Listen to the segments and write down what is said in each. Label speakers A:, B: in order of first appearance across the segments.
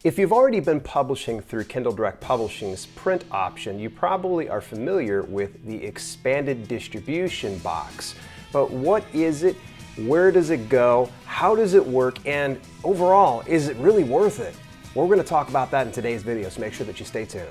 A: If you've already been publishing through Kindle Direct Publishing's print option, you probably are familiar with the expanded distribution box. But what is it? Where does it go? How does it work? And overall, is it really worth it? Well, we're going to talk about that in today's video, so make sure that you stay tuned.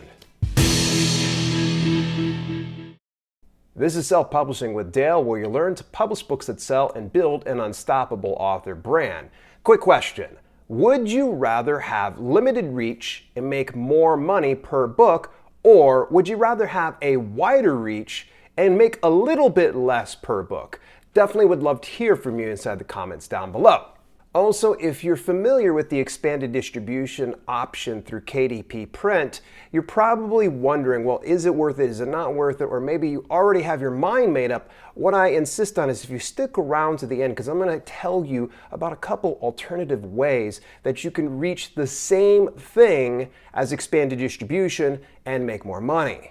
A: This is Self-Publishing with Dale, where you learn to publish books that sell and build an unstoppable author brand. Quick question. Would you rather have limited reach and make more money per book, or would you rather have a wider reach and make a little bit less per book? Definitely would love to hear from you inside the comments down below. Also, if you're familiar with the expanded distribution option through KDP Print, you're probably wondering, well, is it worth it? Is it not worth it? Or maybe you already have your mind made up. What I insist on is if you stick around to the end, because I'm going to tell you about a couple alternative ways that you can reach the same thing as expanded distribution and make more money.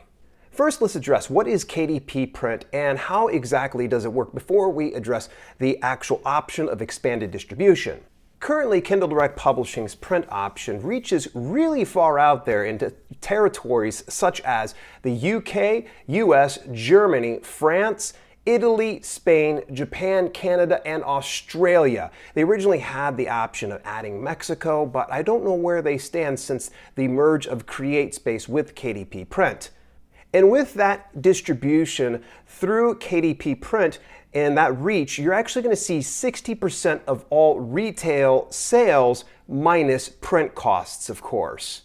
A: First, let's address what is KDP Print and how exactly does it work before we address the actual option of expanded distribution. Currently, Kindle Direct Publishing's print option reaches really far out there into territories such as the UK, US, Germany, France, Italy, Spain, Japan, Canada, and Australia. They originally had the option of adding Mexico, but I don't know where they stand since the merge of CreateSpace with KDP Print. And with that distribution through KDP Print and that reach, you're actually going to see 60% of all retail sales minus print costs, of course.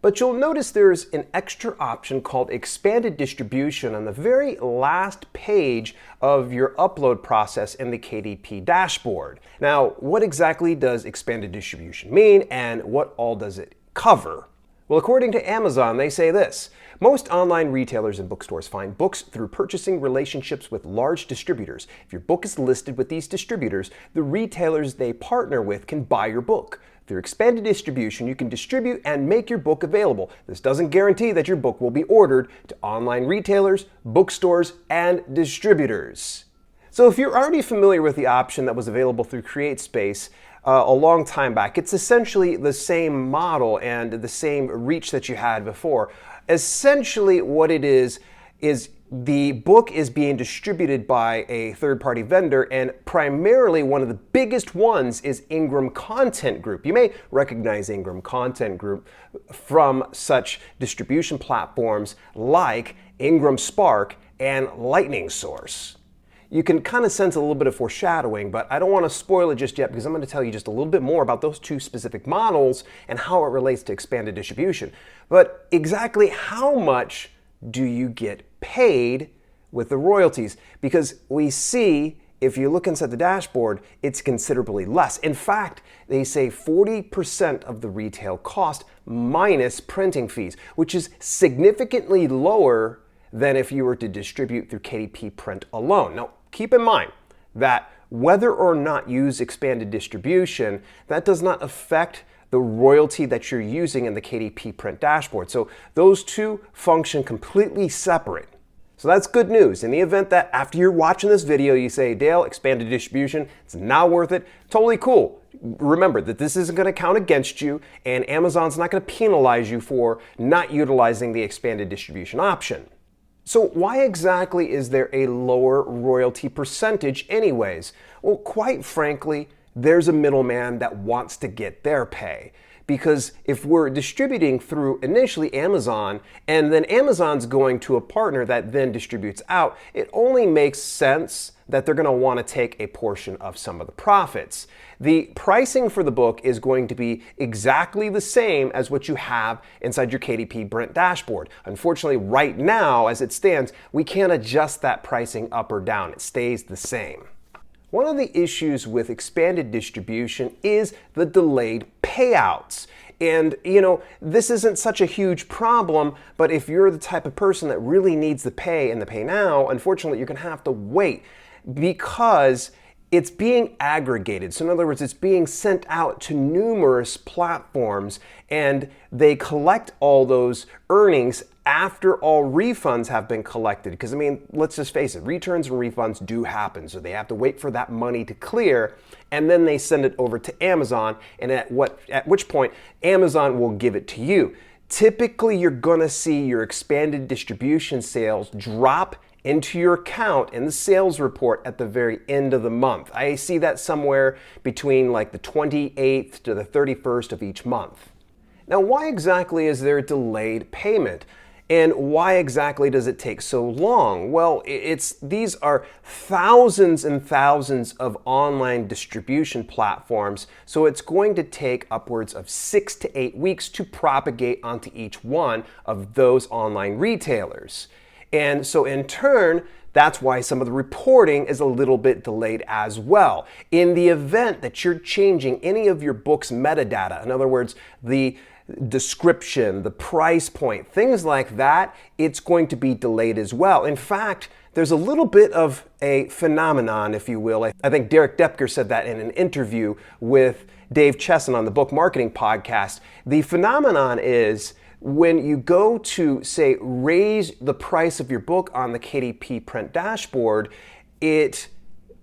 A: But you'll notice there's an extra option called expanded distribution on the very last page of your upload process in the KDP dashboard. Now, what exactly does expanded distribution mean, and what all does it cover? Well, according to Amazon, they say this: most online retailers and bookstores find books through purchasing relationships with large distributors. If your book is listed with these distributors, the retailers they partner with can buy your book. Through expanded distribution, you can distribute and make your book available. This doesn't guarantee that your book will be ordered to online retailers, bookstores, and distributors. So if you're already familiar with the option that was available through CreateSpace a long time back, it's essentially the same model and the same reach that you had before. Essentially what it is the book is being distributed by a third-party vendor, and primarily one of the biggest ones is Ingram Content Group. You may recognize Ingram Content Group from such distribution platforms like Ingram Spark and Lightning Source. You can kind of sense a little bit of foreshadowing, but I don't want to spoil it just yet because I'm going to tell you just a little bit more about those two specific models and how it relates to expanded distribution. But exactly how much do you get paid with the royalties? Because we see, if you look inside the dashboard, it's considerably less. In fact, they say 40% of the retail cost minus printing fees, which is significantly lower than if you were to distribute through KDP Print alone. Now, keep in mind that whether or not you use expanded distribution, that does not affect the royalty that you're using in the KDP Print dashboard. So those two function completely separate. So that's good news. In the event that after you're watching this video, you say, Dale, expanded distribution, it's not worth it, totally cool. Remember that this isn't going to count against you, and Amazon's not going to penalize you for not utilizing the expanded distribution option. So why exactly is there a lower royalty percentage anyways? Well, quite frankly, there's a middleman that wants to get their pay. Because if we're distributing through initially Amazon, and then Amazon's going to a partner that then distributes out, it only makes sense that they're going to want to take a portion of some of the profits. The pricing for the book is going to be exactly the same as what you have inside your KDP Print dashboard. Unfortunately, right now, as it stands, we can't adjust that pricing up or down. It stays the same. One of the issues with expanded distribution is the delayed payouts. And, this isn't such a huge problem, but if you're the type of person that really needs the pay and the pay now, unfortunately, you're going to have to wait, because it's being aggregated. So in other words, it's being sent out to numerous platforms, and they collect all those earnings after all refunds have been collected. Because I mean, let's just face it, returns and refunds do happen. So they have to wait for that money to clear, and then they send it over to Amazon, and at which point Amazon will give it to you. Typically, you're gonna see your expanded distribution sales drop into your account in the sales report at the very end of the month. I see that somewhere between like the 28th to the 31st of each month. Now, why exactly is there delayed payment? And why exactly does it take so long? Well, these are thousands and thousands of online distribution platforms, so it's going to take upwards of 6 to 8 weeks to propagate onto each one of those online retailers. And so in turn, that's why some of the reporting is a little bit delayed as well. In the event that you're changing any of your book's metadata, in other words, the description, the price point, things like that, it's going to be delayed as well. In fact, there's a little bit of a phenomenon, if you will. I think Derek Depker said that in an interview with Dave Chesson on the Book Marketing Podcast. The phenomenon is when you go to, say, raise the price of your book on the KDP Print dashboard, it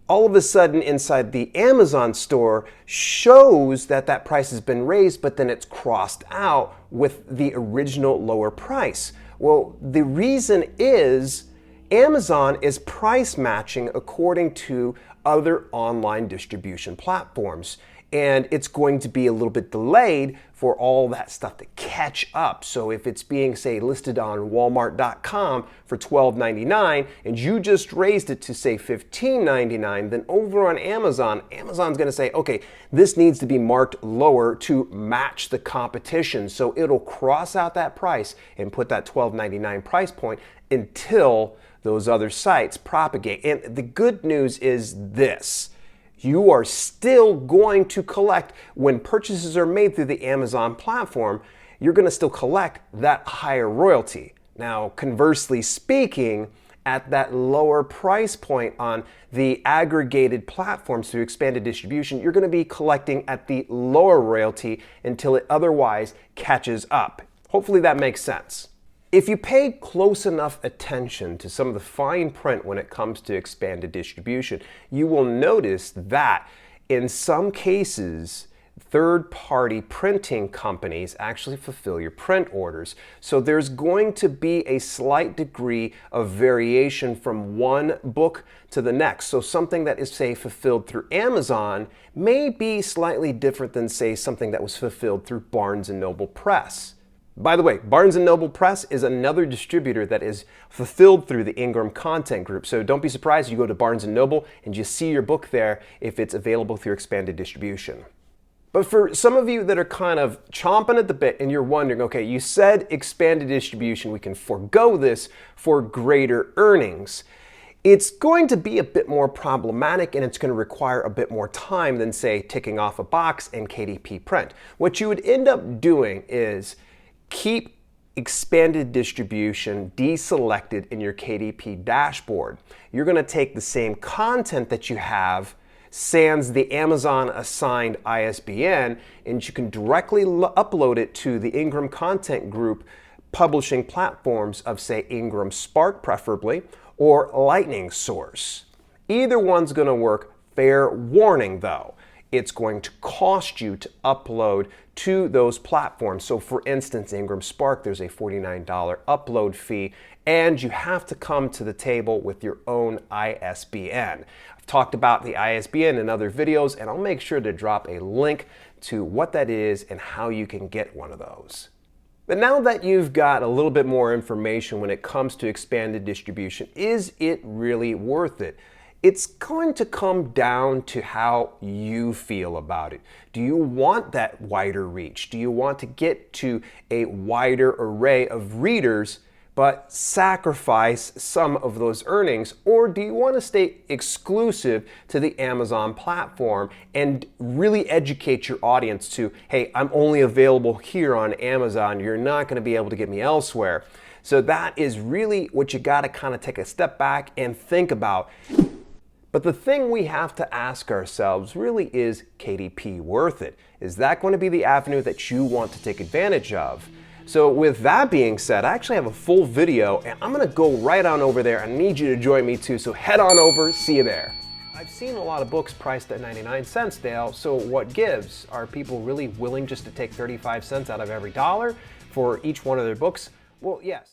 A: all of a sudden inside the Amazon store shows that that price has been raised, but then it's crossed out with the original lower price. Well, the reason is Amazon is price matching according to other online distribution platforms. And it's going to be a little bit delayed for all that stuff to catch up. So if it's being, say, listed on Walmart.com for $12.99 and you just raised it to, say, $15.99, then over on Amazon's going to say, okay, this needs to be marked lower to match the competition. So it'll cross out that price and put that $12.99 price point until those other sites propagate. And the good news is this: you are still going to collect, when purchases are made through the Amazon platform, you're going to still collect that higher royalty. Now, conversely speaking, at that lower price point on the aggregated platforms through expanded distribution, you're going to be collecting at the lower royalty until it otherwise catches up. Hopefully that makes sense. If you pay close enough attention to some of the fine print when it comes to expanded distribution, you will notice that in some cases, third-party printing companies actually fulfill your print orders. So there's going to be a slight degree of variation from one book to the next. So something that is, say, fulfilled through Amazon may be slightly different than, say, something that was fulfilled through Barnes & Noble Press. By the way, Barnes & Noble Press is another distributor that is fulfilled through the Ingram Content Group. So don't be surprised you go to Barnes & Noble and you see your book there if it's available through expanded distribution. But for some of you that are kind of chomping at the bit and you're wondering, okay, you said expanded distribution, we can forego this for greater earnings. It's going to be a bit more problematic and it's going to require a bit more time than, say, ticking off a box in KDP Print. What you would end up doing is keep expanded distribution deselected in your KDP dashboard. You're going to take the same content that you have, sans the Amazon assigned ISBN, and you can directly upload it to the Ingram Content Group publishing platforms of, say, Ingram Spark preferably, or Lightning Source. Either one's going to work. Fair warning though, it's going to cost you to upload to those platforms. So for instance, Ingram Spark, there's a $49 upload fee, and you have to come to the table with your own ISBN. I've talked about the ISBN in other videos, and I'll make sure to drop a link to what that is and how you can get one of those. But now that you've got a little bit more information when it comes to expanded distribution, is it really worth it? It's going to come down to how you feel about it. Do you want that wider reach? Do you want to get to a wider array of readers but sacrifice some of those earnings? Or do you want to stay exclusive to the Amazon platform and really educate your audience to, hey, I'm only available here on Amazon. You're not going to be able to get me elsewhere. So that is really what you got to kind of take a step back and think about. But the thing we have to ask ourselves really is KDP worth it? Is that going to be the avenue that you want to take advantage of? So with that being said, I actually have a full video and I'm going to go right on over there. I need you to join me too, so head on over, see you there. I've seen a lot of books priced at 99 cents, Dale, so what gives? Are people really willing just to take 35 cents out of every dollar for each one of their books? Well, yes.